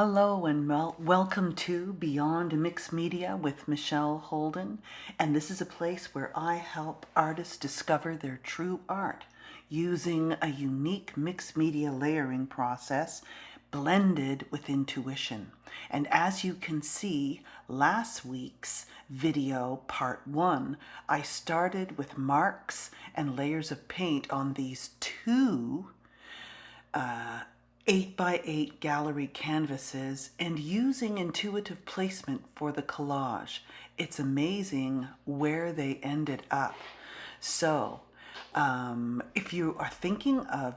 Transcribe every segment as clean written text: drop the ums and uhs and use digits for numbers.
Hello and welcome to Beyond Mixed Media with Michelle Holden. And this is a place where I help artists discover their true art using a unique mixed media layering process blended with intuition. And as you can see, last week's video, part 1, I started with marks and layers of paint on these two 8x8 gallery canvases and using intuitive placement for the collage. It's amazing where they ended up. So if you are thinking of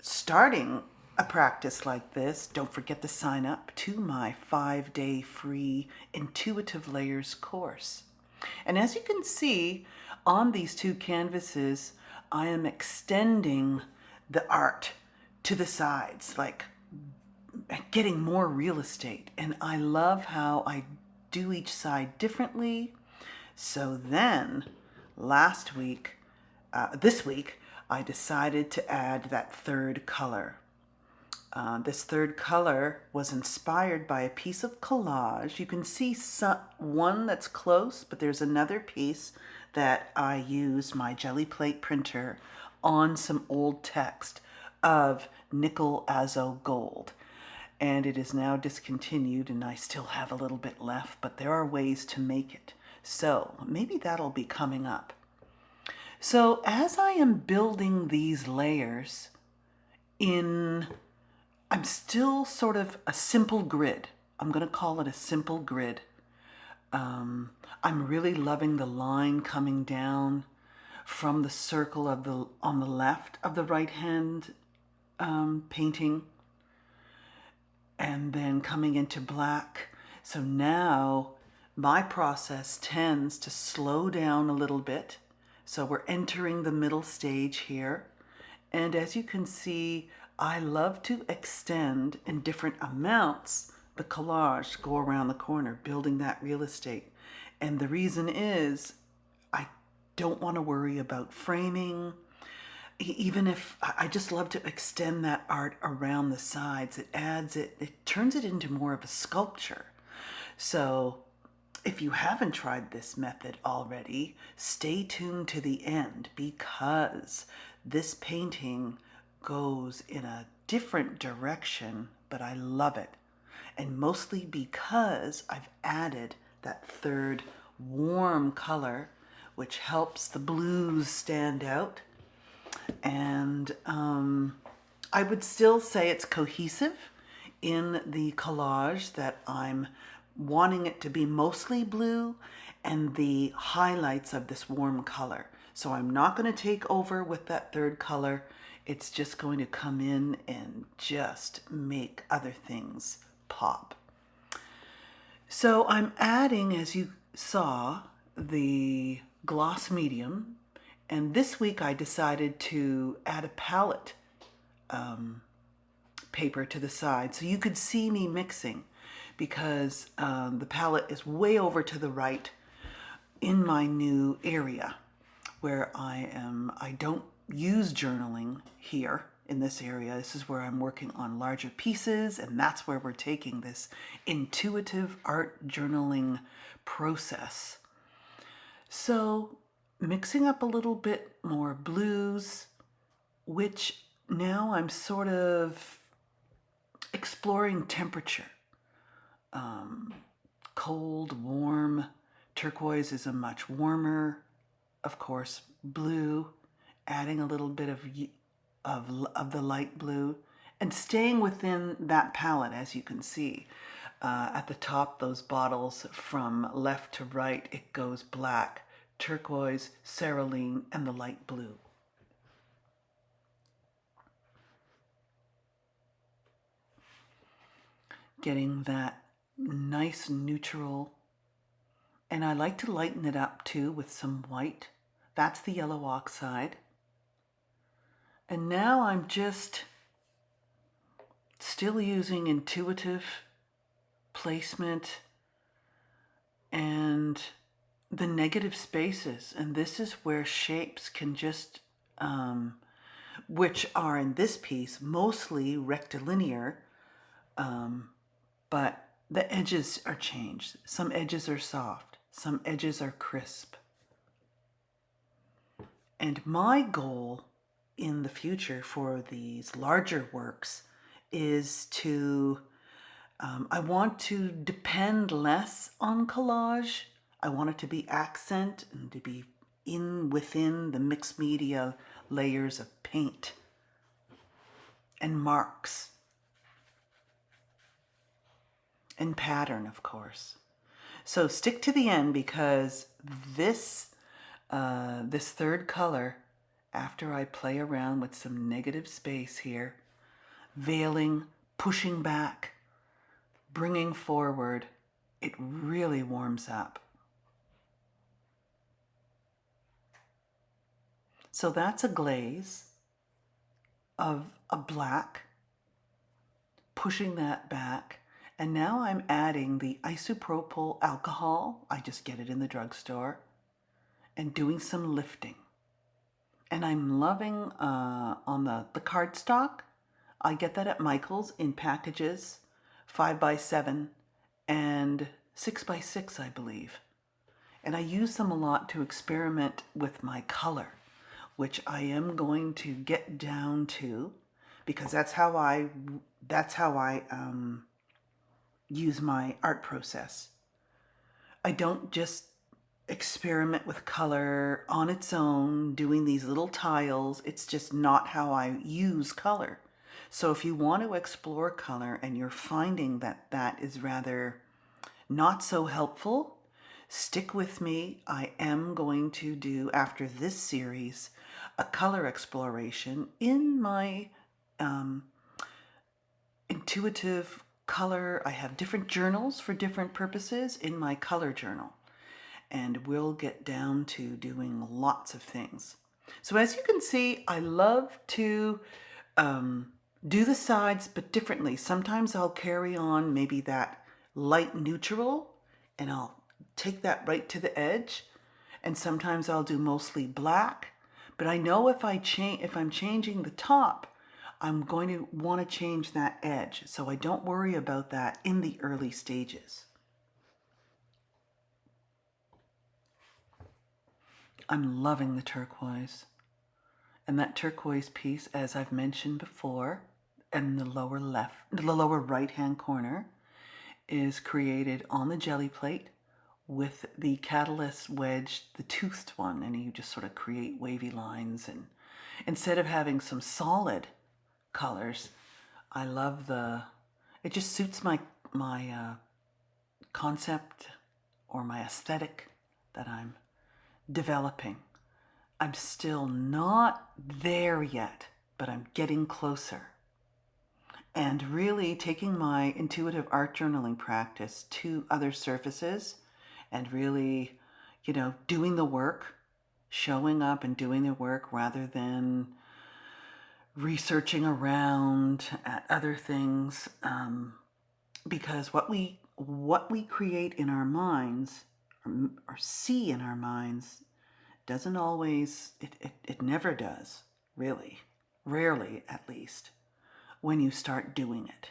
starting a practice like this, don't forget to sign up to my 5-day free Intuitive Layers course. And as you can see on these two canvases, I am extending the art to the sides, like getting more real estate. And I love how I do each side differently. So then this week, I decided to add that third color. This third color was inspired by a piece of collage. You can see one that's close, but there's another piece that I used my jelly plate printer on some old text of nickel azo gold. And it is now discontinued and I still have a little bit left, but there are ways to make it. So maybe that'll be coming up. So as I am building these layers I'm still sort of a simple grid. I'm going to call it a simple grid. I'm really loving the line coming down from the circle on the left of the right hand painting and then coming into black. So now my process tends to slow down a little bit. So we're entering the middle stage here. And as you can see, I love to extend in different amounts the collage, go around the corner, building that real estate. And the reason is I don't want to worry about framing. Even if I just love to extend that art around the sides, it turns it into more of a sculpture. So if you haven't tried this method already, stay tuned to the end because this painting goes in a different direction, but I love it. And mostly because I've added that third warm color, which helps the blues stand out. And I would still say it's cohesive in the collage, that I'm wanting it to be mostly blue and the highlights of this warm color. So I'm not going to take over with that third color. It's just going to come in and just make other things pop. So I'm adding, as you saw, the gloss medium. And this week I decided to add a palette paper to the side so you could see me mixing, because the palette is way over to the right in my new area where I don't use journaling here in this area. This is where I'm working on larger pieces, and that's where we're taking this intuitive art journaling process. So mixing up a little bit more blues, which now I'm sort of exploring temperature. Cold, warm. Turquoise is a much warmer, of course, blue. Adding a little bit of the light blue and staying within that palette, as you can see. At the top, those bottles from left to right, it goes black, turquoise, cerulean, and the light blue. Getting that nice neutral. And I like to lighten it up too with some white. That's the yellow oxide. And now I'm just still using intuitive placement and the negative spaces. And this is where shapes can just, which are in this piece mostly rectilinear, but the edges are changed. Some edges are soft, some edges are crisp. And my goal in the future for these larger works is to, I want to depend less on collage. I want it to be accent and to be within the mixed media layers of paint and marks and pattern, of course. So stick to the end, because this third color, after I play around with some negative space here, veiling, pushing back, bringing forward, it really warms up. So that's a glaze of a black, pushing that back. And now I'm adding the isopropyl alcohol. I just get it in the drugstore, and doing some lifting. And I'm loving on the cardstock. I get that at Michael's in packages, 5x7 and 6x6, I believe. And I use them a lot to experiment with my color, which I am going to get down to, because that's how I use my art process. I don't just experiment with color on its own, doing these little tiles. It's just not how I use color. So if you want to explore color and you're finding that that is rather not so helpful, stick with me. I am going to do, after this series, a color exploration in my intuitive color. I have different journals for different purposes in my color journal, and we'll get down to doing lots of things. So as you can see, I love to do the sides, but differently. Sometimes I'll carry on maybe that light neutral, and I'll take that right to the edge. And sometimes I'll do mostly black. But I know if I'm changing the top, I'm going to want to change that edge. So I don't worry about that in the early stages. I'm loving the turquoise. And that turquoise piece, as I've mentioned before, in the lower right-hand corner, is created on the jelly plate with the catalyst wedge, the toothed one, and you just sort of create wavy lines. And instead of having some solid colors, I love it just suits my concept or my aesthetic that I'm developing. I'm still not there yet, but I'm getting closer. And really taking my intuitive art journaling practice to other surfaces, and really, doing the work, showing up and doing the work rather than researching around at other things. Because what we create in our minds or see in our minds doesn't always, it never does, really, rarely at least, when you start doing it.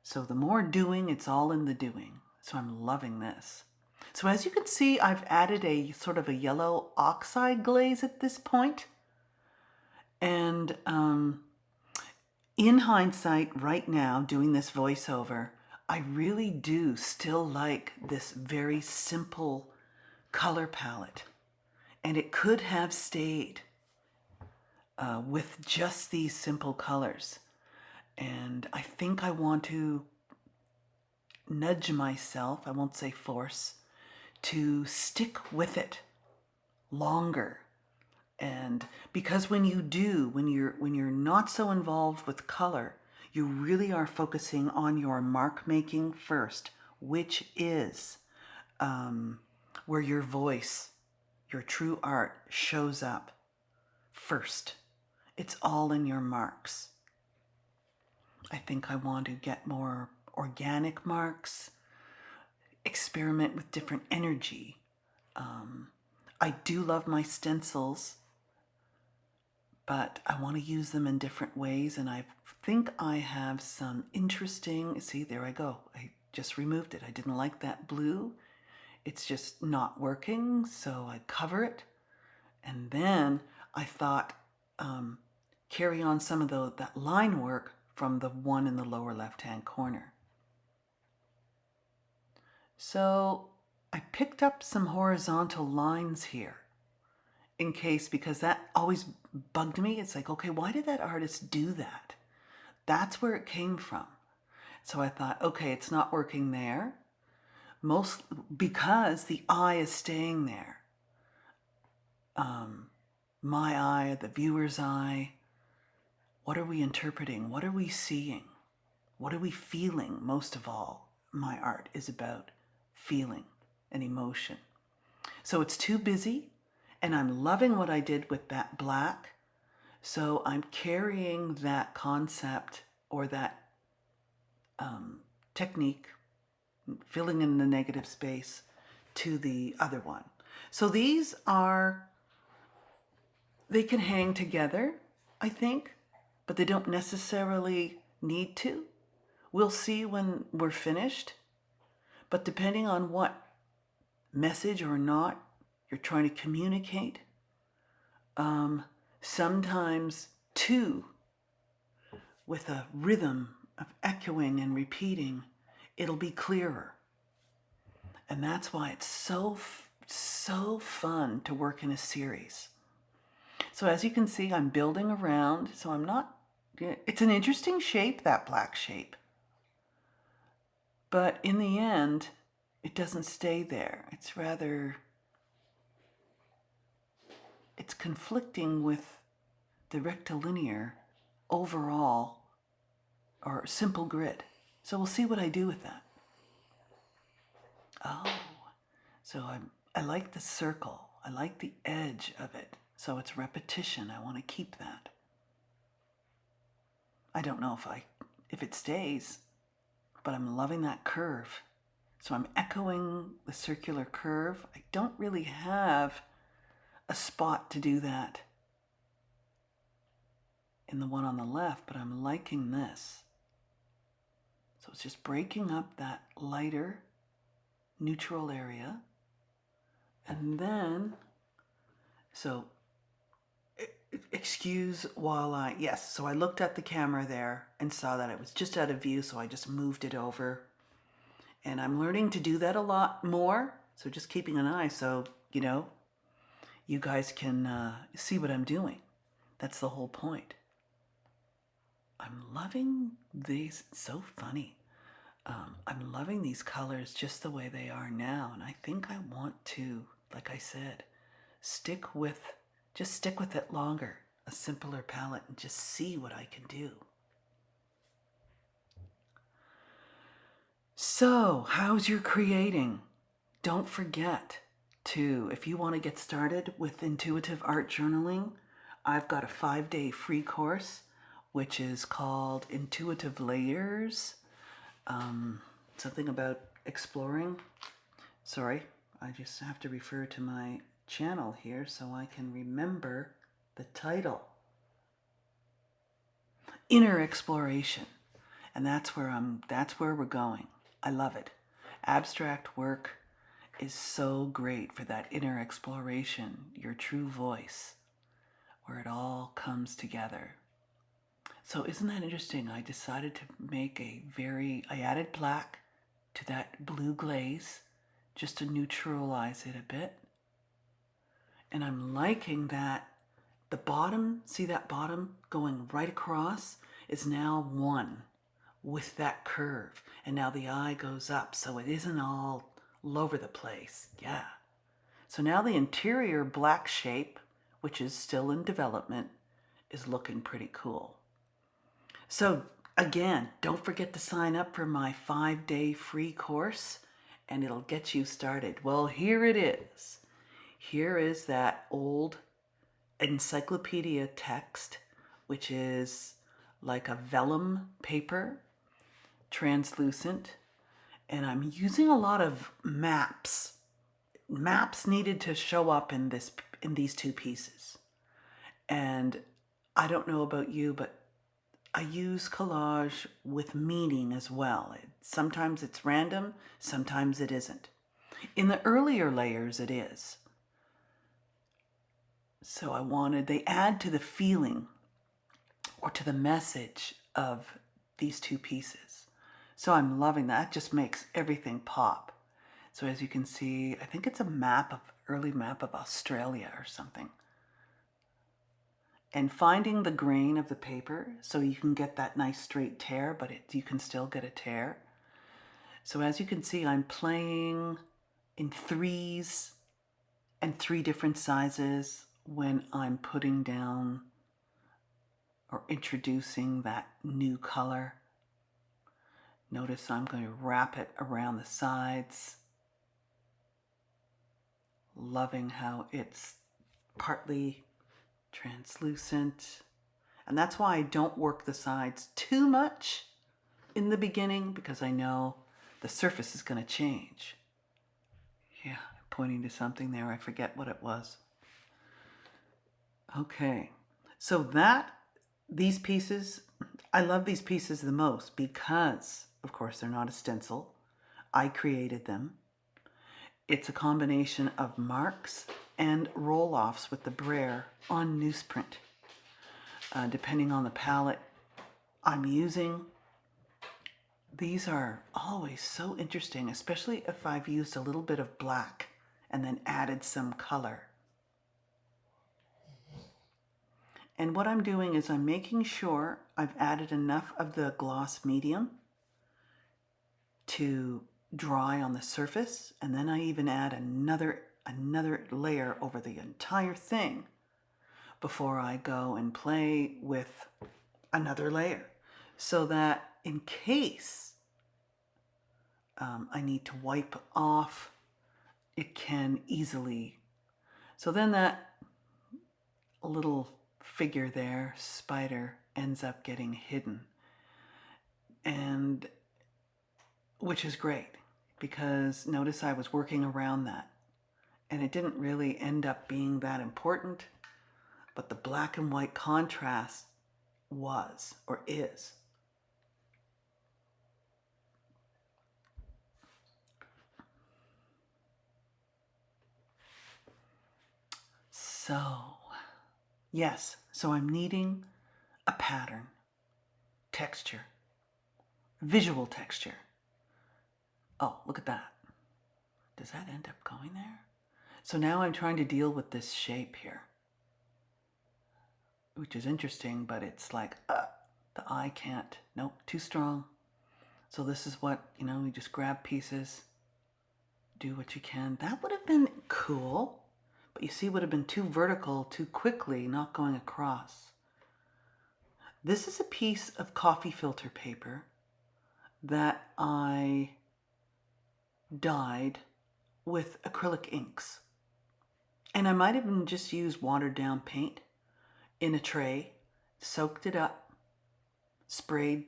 So the more doing, it's all in the doing. So I'm loving this. So as you can see, I've added a sort of a yellow oxide glaze at this point. And in hindsight, right now, doing this voiceover, I really do still like this very simple color palette. And it could have stayed with just these simple colors. And I think I want to nudge myself, I won't say force, to stick with it longer. And because when you do, when you're not so involved with color, you really are focusing on your mark making first, which is where your voice, your true art shows up first. It's all in your marks. I think I want to get more organic marks, experiment with different energy. I do love my stencils, but I want to use them in different ways, and I think I have some interesting, see, there I go. I just removed it. I didn't like that blue. It's just not working, so I cover it. And then I thought, carry on some of that line work from the one in the lower left-hand corner. So I picked up some horizontal lines here in case, because that always bugged me. It's like, okay, why did that artist do that? That's where it came from. So I thought, okay, it's not working there. Most because the eye is staying there. My eye, the viewer's eye. What are we interpreting? What are we seeing? What are we feeling? Most of all, my art is about feeling and emotion. So it's too busy, and I'm loving what I did with that black. So I'm carrying that concept or that technique, filling in the negative space, to the other one. So these they can hang together, I think, but they don't necessarily need to. We'll see when we're finished. But depending on what message or not you're trying to communicate, sometimes two, with a rhythm of echoing and repeating, it'll be clearer. And that's why it's so fun to work in a series. So as you can see, I'm building around, so I'm not, it's an interesting shape, that black shape. But in the end, it doesn't stay there. It's rather, it's conflicting with the rectilinear overall or simple grid. So we'll see what I do with that. Oh, so I like the circle. I like the edge of it. So it's repetition. I want to keep that. I don't know if it stays, but I'm loving that curve. So I'm echoing the circular curve. I don't really have a spot to do that in the one on the left, but I'm liking this. So it's just breaking up that lighter neutral area. And then, so excuse while yes, so I looked at the camera there and saw that it was just out of view, so I just moved it over. And I'm learning to do that a lot more, so just keeping an eye so, you guys can see what I'm doing. That's the whole point. I'm loving these, it's so funny. I'm loving these colors just the way they are now, and I think I want to, like I said, stick with it longer, a simpler palette, and just see what I can do. So, how's your creating? Don't forget to, if you want to get started with intuitive art journaling, I've got a 5-day free course, which is called Intuitive Layers. Something about exploring. Sorry, I just have to refer to my channel here so I can remember the title. Inner exploration. And that's where we're going. I love it. Abstract work is so great for that inner exploration, your true voice, where it all comes together. So isn't that interesting? I decided to make I added black to that blue glaze just to neutralize it a bit. And I'm liking that the bottom, see that bottom going right across, is now one with that curve. And now the eye goes up, so it isn't all over the place. Yeah. So now the interior black shape, which is still in development, is looking pretty cool. So again, don't forget to sign up for my 5-day free course, and it'll get you started. Well, here it is. Here is that old encyclopedia text, which is like a vellum paper, translucent, and I'm using a lot of maps. Maps needed to show up in these two pieces. And I don't know about you, but I use collage with meaning as well. Sometimes it's random, sometimes it isn't. In the earlier layers, it is. So they add to the feeling or to the message of these two pieces. So I'm loving that. It just makes everything pop. So as you can see, I think it's a early map of Australia or something. And finding the grain of the paper so you can get that nice straight tear, but you can still get a tear. So as you can see, I'm playing in threes and 3 different sizes when I'm putting down or introducing that new color. Notice I'm going to wrap it around the sides. Loving how it's partly translucent. And that's why I don't work the sides too much in the beginning, because I know the surface is going to change. Yeah, I'm pointing to something there. I forget what it was. Okay, so these pieces, I love these pieces the most because, of course, they're not a stencil. I created them. It's a combination of marks and roll-offs with the brayer on newsprint. Depending on the palette I'm using, these are always so interesting, especially if I've used a little bit of black and then added some color. And what I'm doing is I'm making sure I've added enough of the gloss medium to dry on the surface, and then I even add another layer over the entire thing before I go and play with another layer, so that in case I need to wipe off, it can easily. So then that little figure there, spider, ends up getting hidden, and which is great because notice I was working around that and it didn't really end up being that important, but the black and white contrast was or is. So, yes, so I'm needing a pattern, texture, visual texture. Oh, look at that. Does that end up going there? So now I'm trying to deal with this shape here, which is interesting, but it's like, the eye can't. Nope, too strong. So this is what, you just grab pieces, do what you can. That would have been cool, but you see, it would have been too vertical, too quickly, not going across. This is a piece of coffee filter paper that I dyed with acrylic inks. And I might have even just used watered down paint in a tray, soaked it up, sprayed,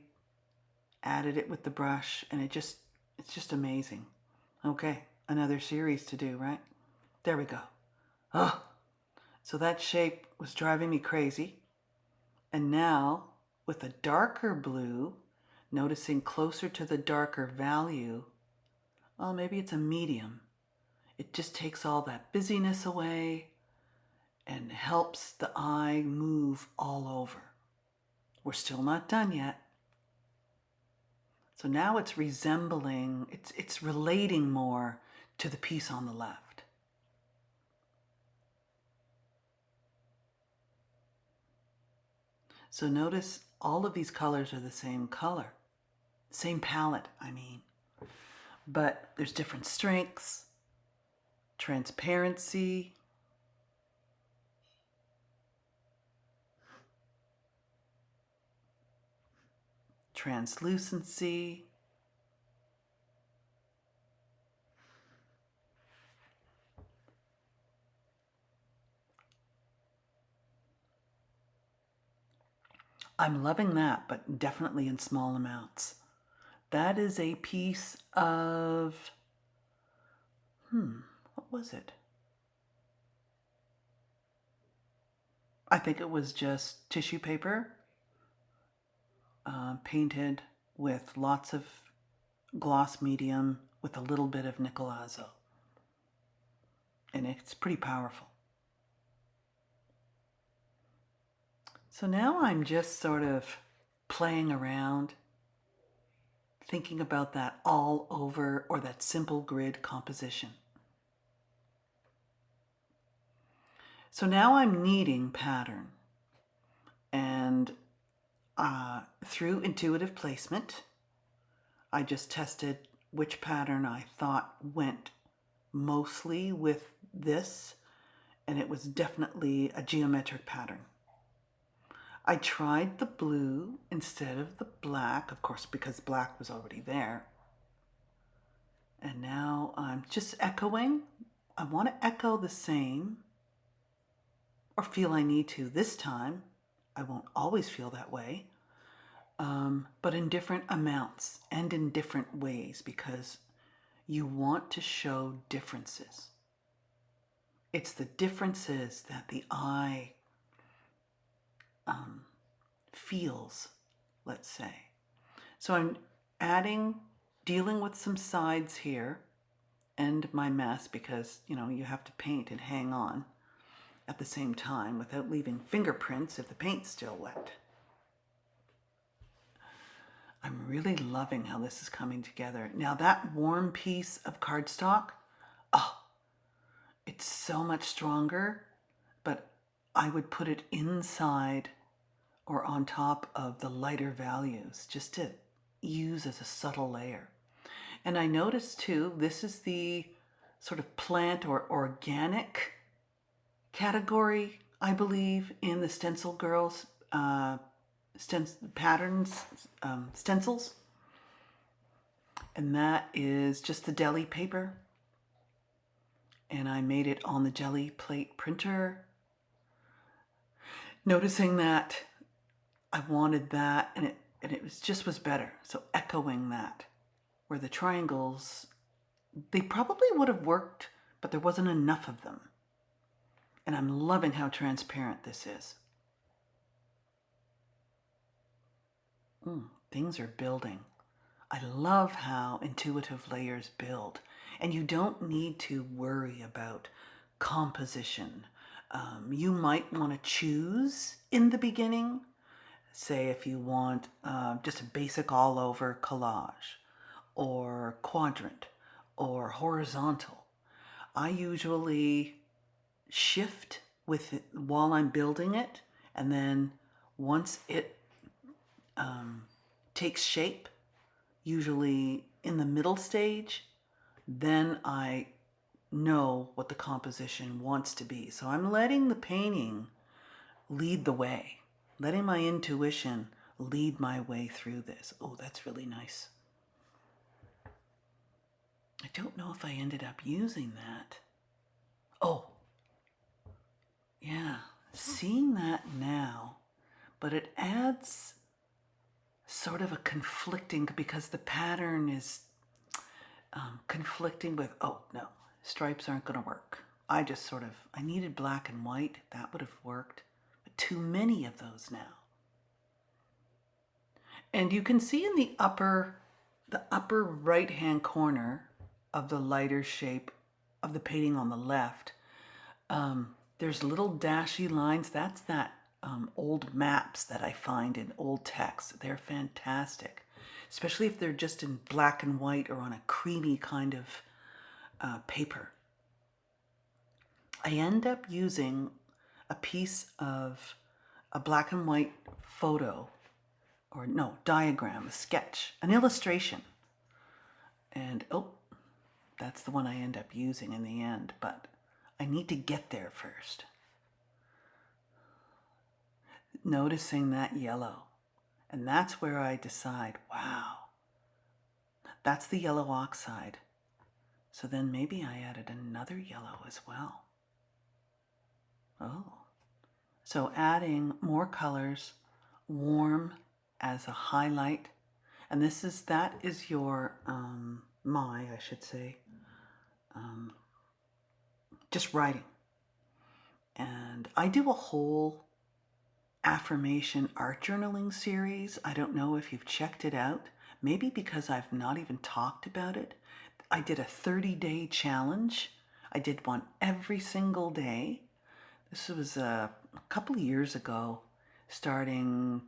added it with the brush, and it's just amazing. Okay, another series to do, right? There we go. Oh, so that shape was driving me crazy. And now, with a darker blue, noticing closer to the darker value, well, maybe it's a medium. It just takes all that busyness away and helps the eye move all over. We're still not done yet. So now it's resembling, it's relating more to the piece on the left. So notice all of these colors are the same color, same palette, I mean, but there's different strengths, transparency, translucency, I'm loving that, but definitely in small amounts. That is a piece of, what was it? I think it was just tissue paper. painted with lots of gloss medium with a little bit of nickel azo. And it's pretty powerful. So now I'm just sort of playing around, thinking about that all over or that simple grid composition. So now I'm kneading pattern, and through intuitive placement, I just tested which pattern I thought went mostly with this, and it was definitely a geometric pattern. I tried the blue instead of the black, of course, because black was already there. And now I'm just echoing. I want to echo the same, or feel I need to this time. I won't always feel that way, but in different amounts and in different ways, because you want to show differences. It's the differences that the eye feels, let's say. So I'm dealing with some sides here and my mess, because, you know, you have to paint and hang on at the same time without leaving fingerprints if the paint's still wet. I'm really loving how this is coming together. Now that warm piece of cardstock, oh, it's so much stronger, but I would put it inside or on top of the lighter values just to use as a subtle layer. And I noticed too, this is the sort of plant or organic category, I believe, in the Stencil Girls patterns, stencils. And that is just the deli paper. And I made it on the jelly plate printer, noticing that I wanted that, and it was better. So echoing that, where the triangles, they probably would have worked, but there wasn't enough of them. And I'm loving how transparent this is. Things are building. I love how intuitive layers build, and you don't need to worry about composition. You might want to choose in the beginning, say if you want just a basic all-over collage, or quadrant, or horizontal. I usually shift with it while I'm building it, and then once it takes shape, usually in the middle stage, then I know what the composition wants to be. So I'm letting the painting lead the way, letting my intuition lead my way through this. Oh, that's really nice. I don't know if I ended up using that. Oh, yeah, seeing that now, but it adds sort of a conflicting, because the pattern is conflicting with, oh no, stripes aren't going to work. I needed black and white. That would have worked. But too many of those now. And you can see in the upper right-hand corner of the lighter shape of the painting on the left, there's little dashy lines. That's that old maps that I find in old texts. They're fantastic, especially if they're just in black and white or on a creamy kind of paper. I end up using a piece of a black and white photo, or no, diagram, a sketch, an illustration. And oh, that's the one I end up using in the end, but I need to get there first. Noticing that yellow. And that's where I decide, wow, that's the yellow oxide. So then maybe I added another yellow as well. Oh, so adding more colors, warm as a highlight. And that is your, just writing. And I do a whole affirmation art journaling series. I don't know if you've checked it out. Maybe because I've not even talked about it. I did a 30-day challenge. I did one every single day. This was a couple of years ago, starting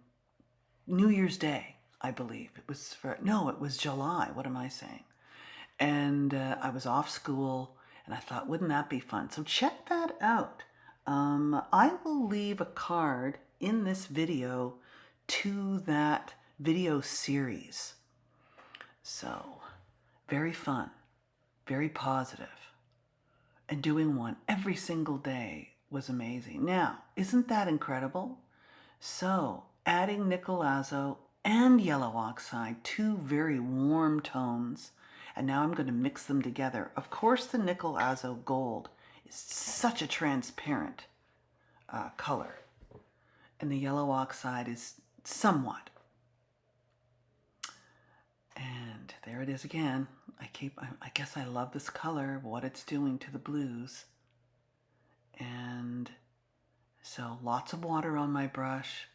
New Year's Day, I believe. It was July. What am I saying? And I was off school, and I thought, wouldn't that be fun? So check that out. I will leave a card in this video to that video series. So, very fun, very positive, and doing one every single day was amazing. Now, isn't that incredible? So, adding nickel azo and yellow oxide, two very warm tones, and now I'm going to mix them together. Of course, the nickel azo gold is such a transparent color, and the yellow oxide is somewhat. And there it is again. I guess I love this color, what it's doing to the blues. And so lots of water on my brush.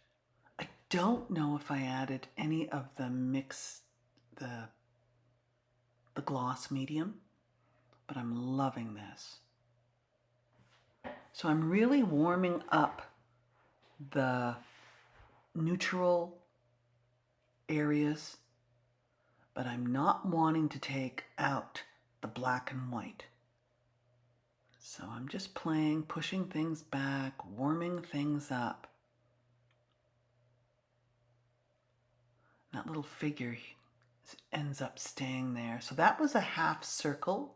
I don't know if I added any of the the gloss medium, but I'm loving this. So I'm really warming up the neutral areas, but I'm not wanting to take out the black and white. So I'm just playing, pushing things back, warming things up. That little figure ends up staying there. So that was a half circle,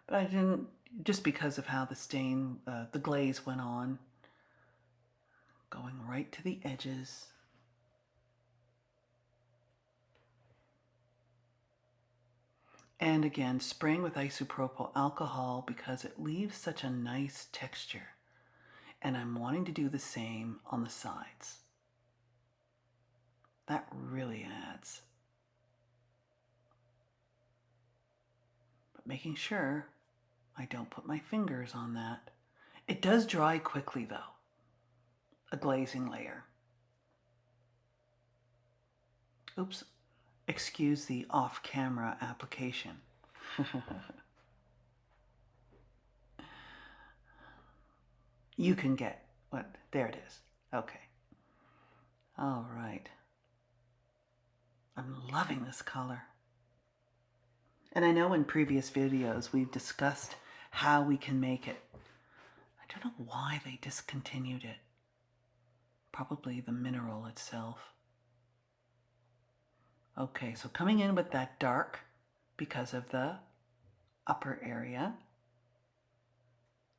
but I didn't, just because of how the stain, the glaze went on. Going right to the edges. And again, spraying with isopropyl alcohol because it leaves such a nice texture. And I'm wanting to do the same on the sides. That really adds. But making sure I don't put my fingers on that. It does dry quickly though, a glazing layer. Oops, excuse the off-camera application. You can get what? There it is. Okay. All right. I'm loving this color. And I know in previous videos we've discussed how we can make it. I don't know why they discontinued it. Probably the mineral itself. Okay, so coming in with that dark because of the upper area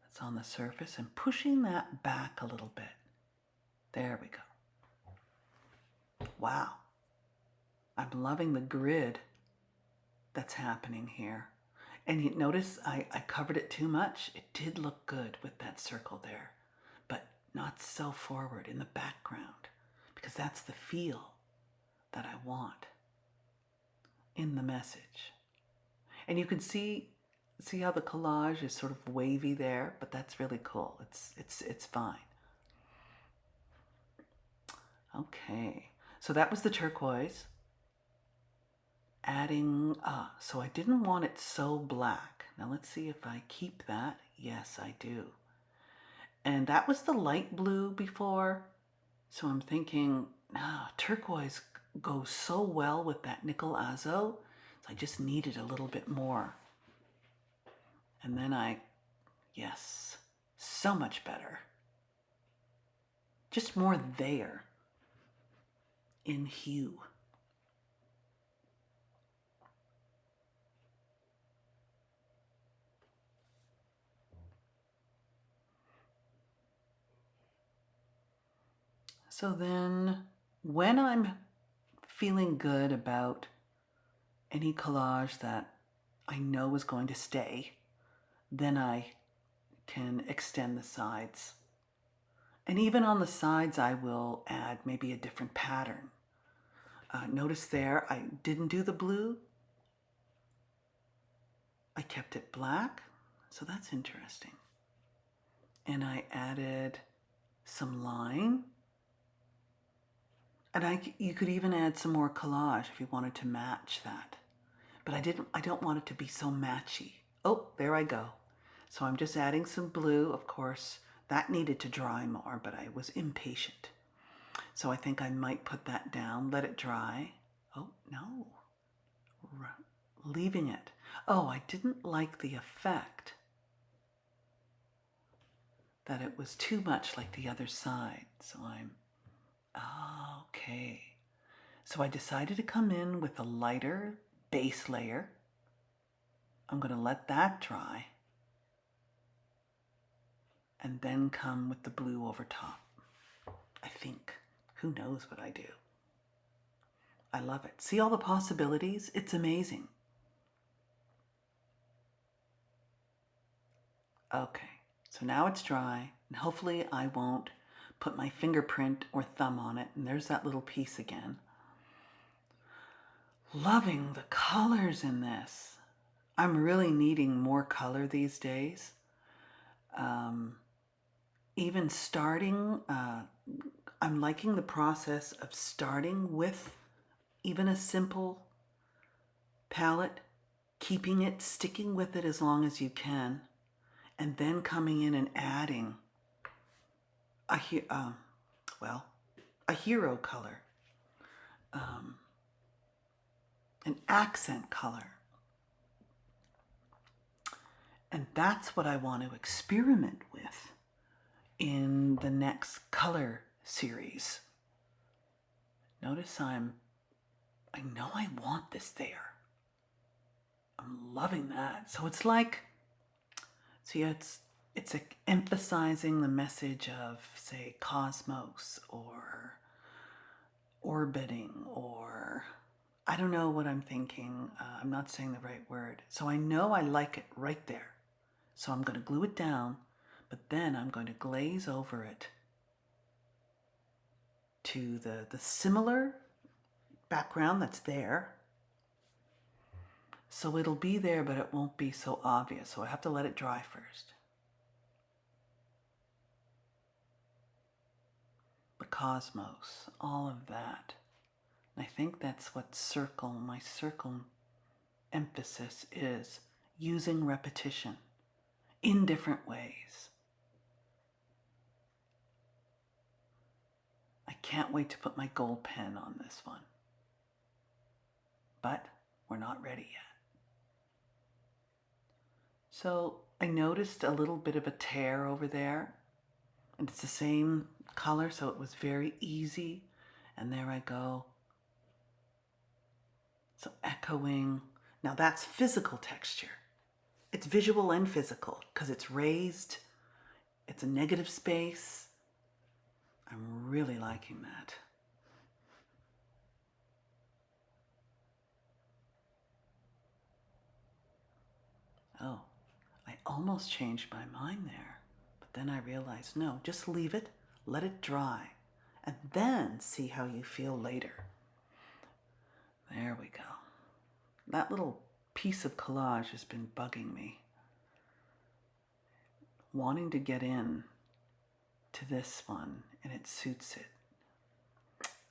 that's on the surface and pushing that back a little bit. There we go. Wow. I'm loving the grid that's happening here. And you notice I covered it too much. It did look good with that circle there, but not so forward in the background because that's the feel that I want in the message. And you can see how the collage is sort of wavy there, but that's really cool. It's fine. Okay, so that was the turquoise. Adding, so I didn't want it so black. Now let's see if I keep that. Yes, I do. And that was the light blue before. So I'm thinking, turquoise goes so well with that nickel azo. So I just needed a little bit more. And then yes, so much better. Just more there in hue. So then when I'm feeling good about any collage that I know is going to stay, then I can extend the sides. And even on the sides, I will add maybe a different pattern. Notice there, I didn't do the blue. I kept it black, so that's interesting. And I added some line And you could even add some more collage if you wanted to match that. But I don't want it to be so matchy. Oh, there I go. So I'm just adding some blue. Of course, that needed to dry more, but I was impatient. So I think I might put that down, let it dry. Oh, no. Leaving it. Oh, I didn't like the effect that it was too much like the other side. So okay. So I decided to come in with a lighter base layer. I'm going to let that dry. And then come with the blue over top. I think. Who knows what I do? I love it. See all the possibilities? It's amazing. Okay, so now it's dry, and hopefully I won't put my fingerprint or thumb on it, and there's that little piece again. Loving the colors in this. I'm really needing more color these days. Even starting, I'm liking the process of starting with even a simple palette, keeping it, sticking with it as long as you can, and then coming in and adding a hero color, an accent color. And that's what I want to experiment with in the next color series. Notice I know I want this there. I'm loving that. So it's like, it's emphasizing the message of, say, cosmos or orbiting, or I don't know what I'm thinking. I'm not saying the right word. So I know I like it right there. So I'm going to glue it down, but then I'm going to glaze over it to the similar background that's there. So it'll be there, but it won't be so obvious. So I have to let it dry first. The cosmos, all of that. And I think that's what my circle emphasis is, using repetition in different ways. I can't wait to put my gold pen on this one. But we're not ready yet. So I noticed a little bit of a tear over there, and it's the same color, so it was very easy. And there I go. So echoing. Now that's physical texture. It's visual and physical because it's raised. It's a negative space. I'm really liking that. Oh, I almost changed my mind there. But then I realized, no, just leave it, let it dry, and then see how you feel later. There we go. That little piece of collage has been bugging me. Wanting to get in to this one, and it suits it.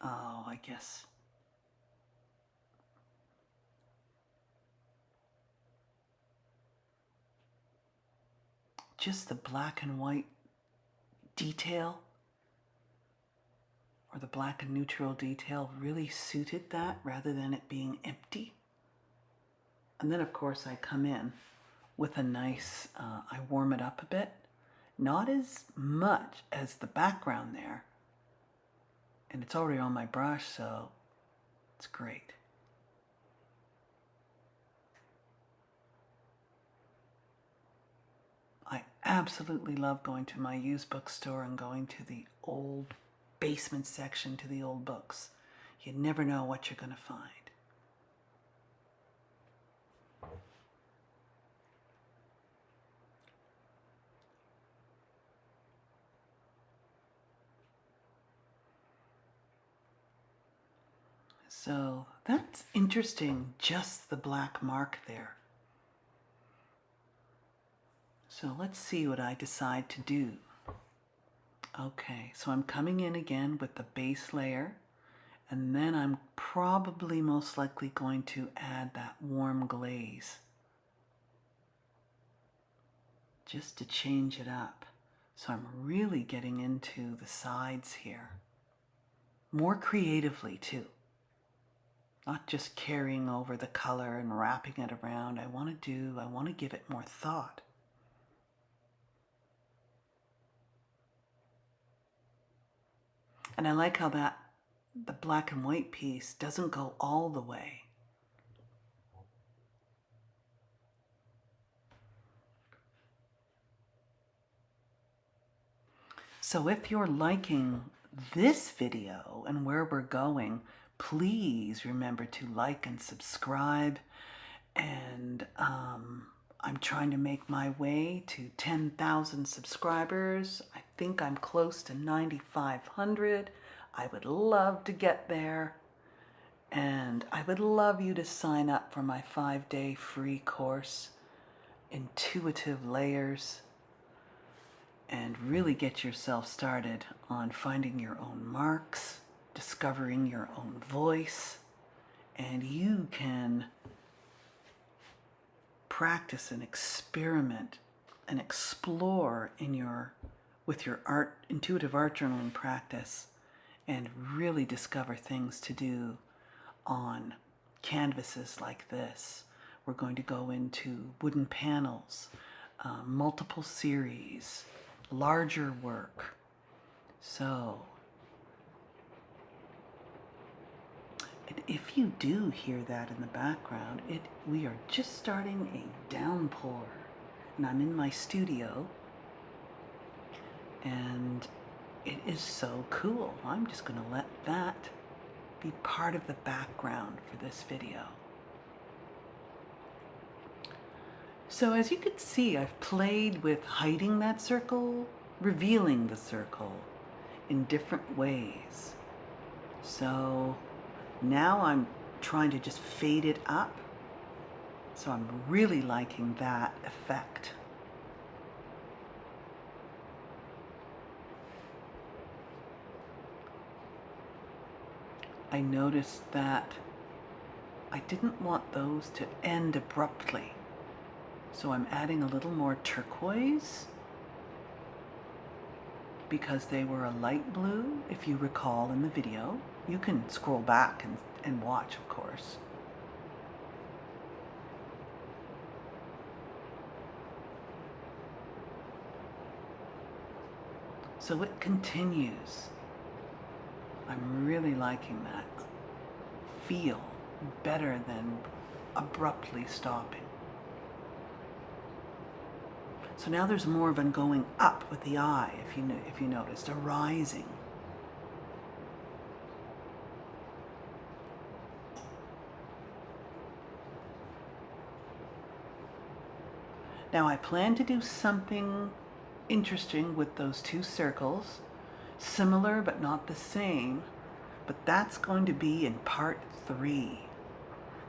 Oh, I guess. Just the black and white detail, or the black and neutral detail, really suited that rather than it being empty. And then of course I come in with a nice, I warm it up a bit. Not as much as the background there. And it's already on my brush, so it's great. I absolutely love going to my used bookstore and going to the old basement section, to the old books. You never know what you're going to find. So that's interesting, just the black mark there. So let's see what I decide to do. Okay, so I'm coming in again with the base layer, And then I'm probably most likely going to add that warm glaze just to change it up. So I'm really getting into the sides here. More creatively too. Not just carrying over the color and wrapping it around. I want to give it more thought. And I like how the black and white piece doesn't go all the way. So if you're liking this video and where we're going, please remember to like and subscribe. And I'm trying to make my way to 10,000 subscribers. I think I'm close to 9,500. I would love to get there. And I would love you to sign up for my 5-day free course, Intuitive Layers, and really get yourself started on finding your own marks, discovering your own voice, and you can practice and experiment and explore with your intuitive art journaling practice and really discover things to do on canvases like this. We're going to go into wooden panels, multiple series, larger work. So, and if you do hear that in the background, we are just starting a downpour. And I'm in my studio, and it is so cool. I'm just going to let that be part of the background for this video. So as you can see, I've played with hiding that circle, revealing the circle in different ways. So now I'm trying to just fade it up. So I'm really liking that effect. I noticed that I didn't want those to end abruptly. So I'm adding a little more turquoise because they were a light blue, if you recall in the video. You can scroll back and watch, of course. So it continues. I'm really liking that feel better than abruptly stopping. So now there's more of a going up with the eye, if you noticed, a rising. Now I plan to do something interesting with those two circles, similar but not the same, but that's going to be in part 3.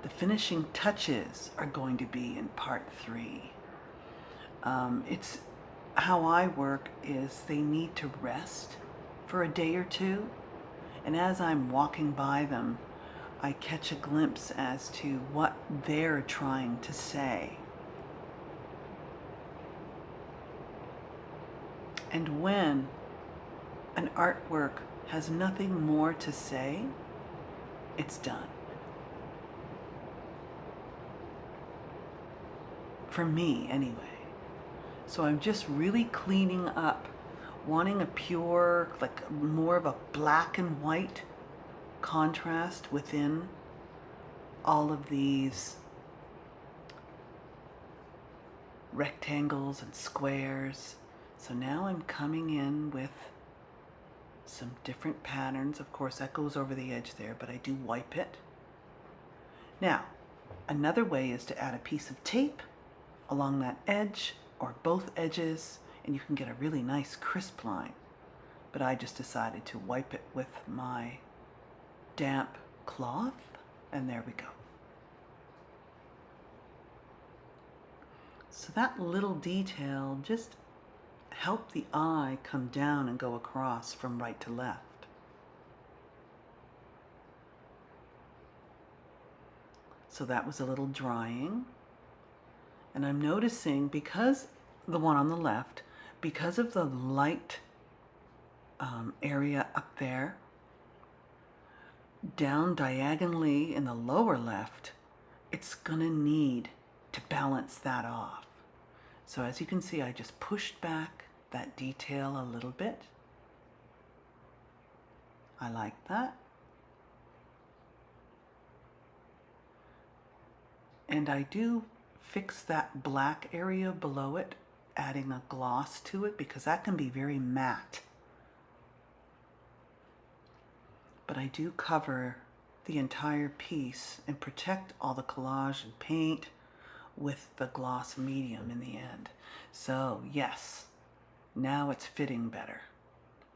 The finishing touches are going to be in part 3. It's how I work is they need to rest for a day or two, and as I'm walking by them, I catch a glimpse as to what they're trying to say. And when an artwork has nothing more to say, it's done. For me, anyway. So I'm just really cleaning up, wanting a pure, like more of a black and white contrast within all of these rectangles and squares. So now I'm coming in with some different patterns. Of course, that goes over the edge there, but I do wipe it. Now, another way is to add a piece of tape along that edge or both edges, and you can get a really nice crisp line. But I just decided to wipe it with my damp cloth, and there we go. So that little detail just helped the eye come down and go across from right to left. So that was a little drying. And I'm noticing, because the one on the left, because of the light area up there, down diagonally in the lower left, it's gonna need to balance that off. So as you can see, I just pushed back that detail a little bit. I like that. And I do fix that black area below it, adding a gloss to it, because that can be very matte. But I do cover the entire piece and protect all the collage and paint with the gloss medium in the end. So yes, now it's fitting better.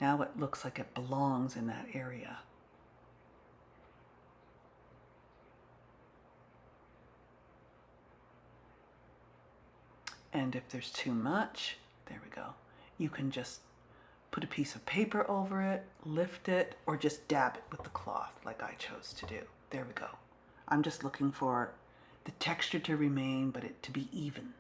Now it looks like it belongs in that area. And if there's too much, there we go. You can just put a piece of paper over it, lift it, or just dab it with the cloth like I chose to do. There we go. I'm just looking for the texture to remain, but it to be even.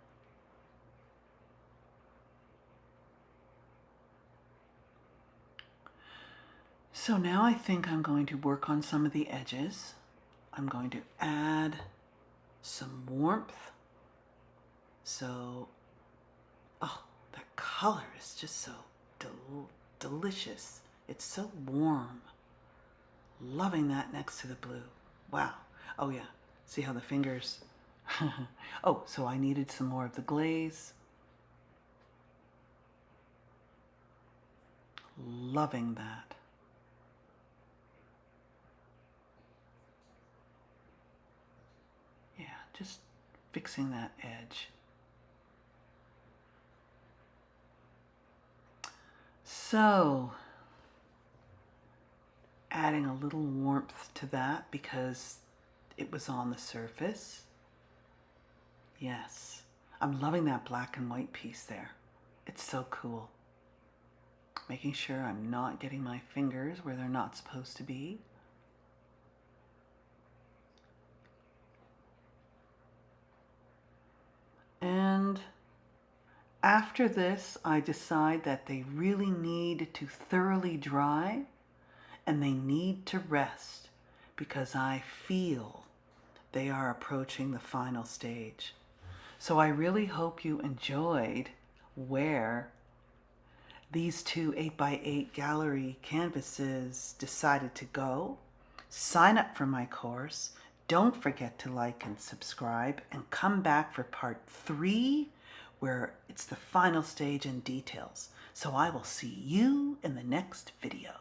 So now I think I'm going to work on some of the edges. I'm going to add some warmth. So, oh, that color is just so delicious. It's so warm. Loving that next to the blue. Wow. Oh yeah, see how the fingers... Oh, so I needed some more of the glaze. Loving that. Yeah, just fixing that edge. So, adding a little warmth to that because it was on the surface. Yes, I'm loving that black and white piece there. It's so cool. Making sure I'm not getting my fingers where they're not supposed to be. And after this, I decide that they really need to thoroughly dry and they need to rest because I feel they are approaching the final stage. So I really hope you enjoyed where these two 8x8 gallery canvases decided to go. Sign up for my course. Don't forget to like and subscribe and come back for part 3 where it's the final stage and details. So I will see you in the next video.